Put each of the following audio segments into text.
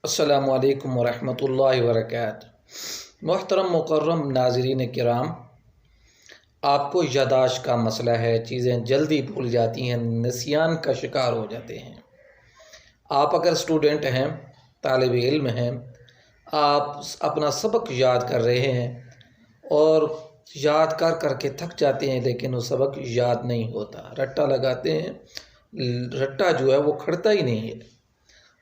السلام علیکم ورحمۃ اللہ وبرکاتہ۔ محترم مکرم ناظرین کرام، آپ کو یادداشت کا مسئلہ ہے، چیزیں جلدی بھول جاتی ہیں، نسیان کا شکار ہو جاتے ہیں۔ آپ اگر اسٹوڈنٹ ہیں، طالب علم ہیں، آپ اپنا سبق یاد کر رہے ہیں اور یاد کر کے تھک جاتے ہیں، لیکن وہ سبق یاد نہیں ہوتا، رٹا لگاتے ہیں، رٹا جو ہے وہ کھڑتا ہی نہیں ہے۔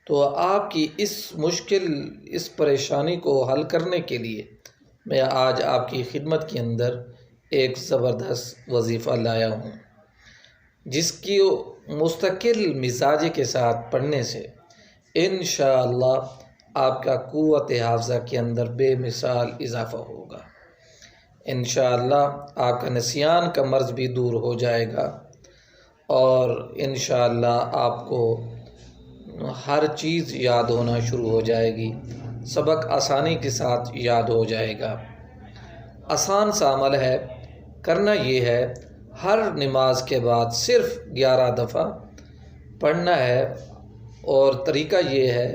تو آپ کی اس پریشانی کو حل کرنے کے لیے میں آج آپ کی خدمت کے اندر ایک زبردست وظیفہ لایا ہوں، جس کی مستقل مزاج کے ساتھ پڑھنے سے انشاءاللہ آپ کا قوت حافظہ کے اندر بے مثال اضافہ ہوگا۔ انشاءاللہ آپ کا نسیان کا مرض بھی دور ہو جائے گا اور انشاءاللہ آپ کو ہر چیز یاد ہونا شروع ہو جائے گی، سبق آسانی کے ساتھ یاد ہو جائے گا۔ آسان سا عمل ہے، کرنا یہ ہے، ہر نماز کے بعد صرف 11 دفعہ پڑھنا ہے، اور طریقہ یہ ہے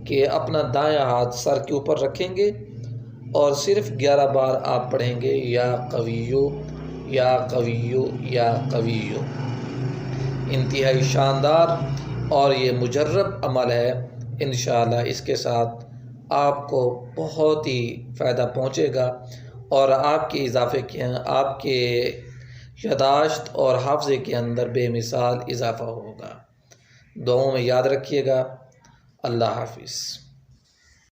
کہ اپنا دایاں ہاتھ سر کے اوپر رکھیں گے اور صرف 11 بار آپ پڑھیں گے، یا قویو یا قویو یا قویو۔ انتہائی شاندار اور یہ مجرب عمل ہے، انشاءاللہ اس کے ساتھ آپ کو بہت ہی فائدہ پہنچے گا اور آپ کے یادداشت اور حافظے کے اندر بے مثال اضافہ ہوگا۔ دعاؤں میں یاد رکھیے گا۔ اللہ حافظ۔